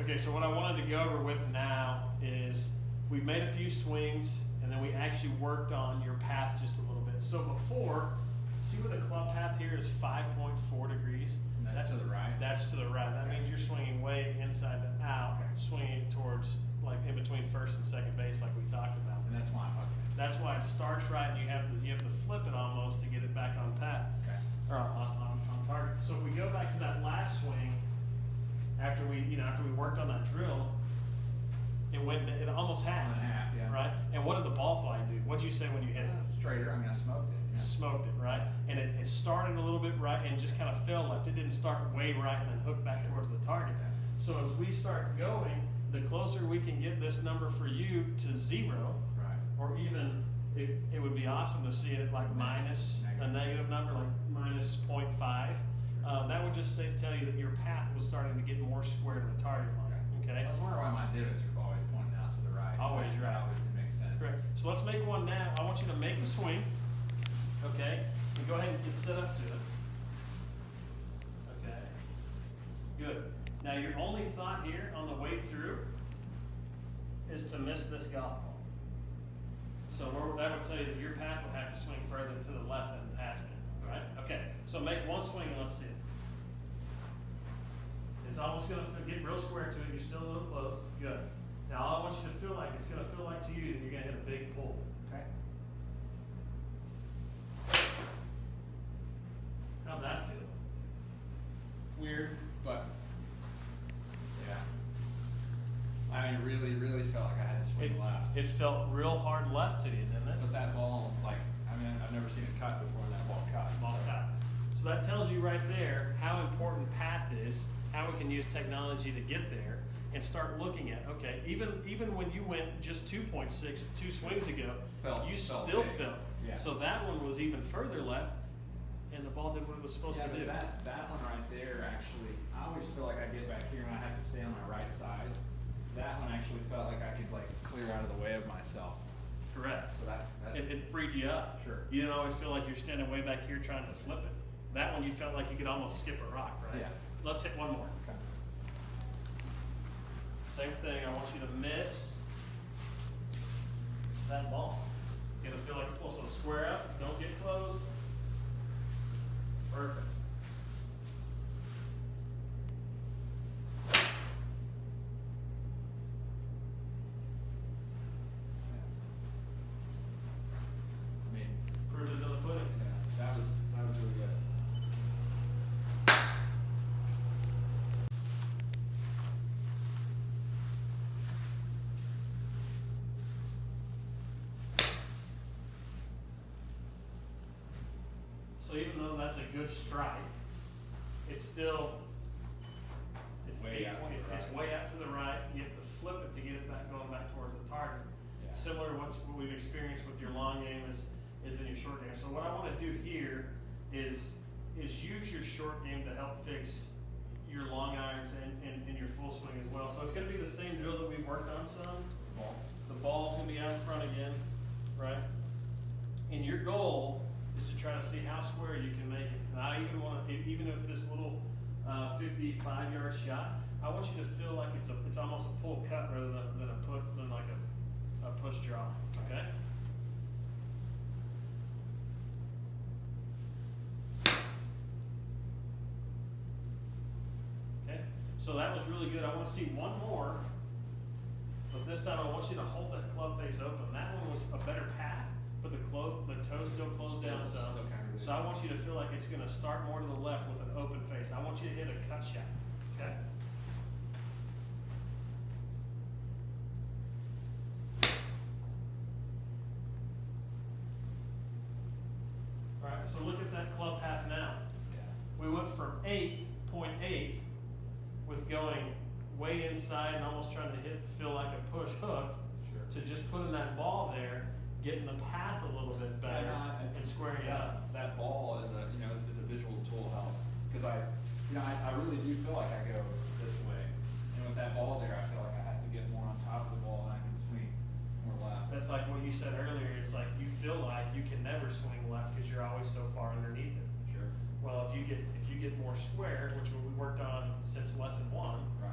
Okay, so what I wanted to go over with now is we've made a few swings and then we actually worked on your path just a little bit. So before, see where the club path here is 5.4 degrees? And that's to the right? That's to the right. That means you're swinging way inside and out, swinging towards like in between first and second base like we talked about. And that's why, okay. That's why it starts right and you have to flip it almost to get it back on path. Okay. Or on target. So if we go back to that last swing, after we worked on that drill, it almost half. On half, yeah. Right? And what did the ball fly do? What did you say when you hit it? Straighter, I mean, I smoked it. Yeah. Smoked it, right? And it started a little bit right and just kind of fell left. It didn't start way right and then hook back towards the target. Yeah. So as we start going, the closer we can get this number for you to 0, Right. or even it would be awesome to see it like minus a negative number, like minus 0.5. That would just tell you that your path was starting to get more square to the target line. Okay. I was wondering why my divots are always pointing out to the right. Always right. It makes sense. Correct. So let's make one now. I want you to make the swing. Okay. And go ahead and get set up to it. Okay. Good. Now your only thought here on the way through is to miss this golf ball. So that would say that your path would have to swing further to the left than it has been, right? Okay, so make one swing and let's see it. It's almost going to get real square to it. You're still a little close. Good. Now all I want you to feel like, it's going to feel like to you that you're going to hit a big pull. Okay. How'd that feel? Weird, but yeah. I mean, really, really felt like I had to swing left. It felt real hard left to you, didn't it? But that ball, like, I mean, I've never seen it cut before, and that ball cut. Ball cut. So that tells you right there how important path is, how we can use technology to get there, and start looking at, okay, even when you went just 2.6 2 swings ago, you still big. felt. Yeah. So that one was even further left, and the ball did what it was supposed to do. That one right there, actually, I always feel like I get back here and I have to stay on my right side. That one actually felt like I could like clear out of the way of myself. Correct. So that It freed you up. Sure. You didn't always feel like you're standing way back here trying to flip it. That one you felt like you could almost skip a rock, right? Yeah. Let's hit one more. Okay. Same thing, I want you to miss that ball. You gotta feel like you're supposed to square up, don't get close. Perfect. I mean, Proof is in the pudding. yeah, that was really good. So even though that's a good strike, it's still, Way out to the it's right. way out to the right. You have to flip it to get it back, going back towards the target. Yeah. Similar to what we've experienced with your long game is in your short game. So what I want to do here is use your short game to help fix your long irons and your full swing as well. So it's going to be the same drill that we've worked on some. Ball. The ball's going to be out in front again, right? And your goal is to try to see how square you can make it. And I even want to, even if this little 55-yard shot, I want you to feel like it's almost a pull cut rather than like a push draw. Okay. Okay. So that was really good. I want to see one more, but this time I want you to hold that club face open. That one was a better path, but the toe still closed down some. Still kind of So I want you to feel like it's going to start more to the left with an open face. I want you to hit a cut shot. Okay. All right. So look at that club path now. Yeah. We went from 8.8 with going way inside and almost trying to feel like a push hook Sure. to just putting that ball there, getting the path a little bit better and squaring it up. That ball is a visual tool help because I really do feel like I go this way, and with that ball there, I feel like I have to get more on top of the ball and I can swing more left. That's like what you said earlier. It's like you feel like you can never swing left because you're always so far underneath it. Sure. Well, if you get more square, which we worked on since lesson 1, Right.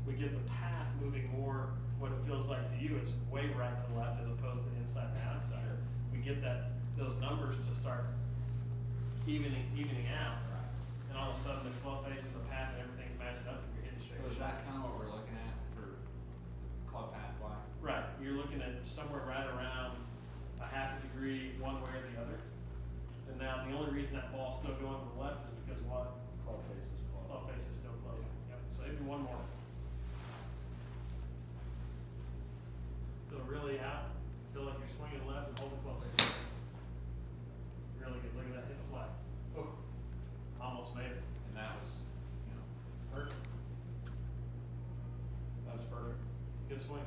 we get the path moving more, what it feels like to you is way right to left as opposed to inside to outside. Sure. We get those numbers to start evening out. Right. And all of a sudden, the club face and the path and everything's matching up and you're hitting straight So is that shots. kind of what we're looking at for club pathway? Right, you're looking at somewhere right around a half a degree one way or the other. And now, the only reason that ball's still going to the left is because what? Club face is closed. Club face is still closing. Yep, so maybe one more. Feel really out, feel like you're swinging left and hold the club face. Really good, look at that, hit the flag. Oh, almost made it. And that was, Perfect, that was perfect. good swing.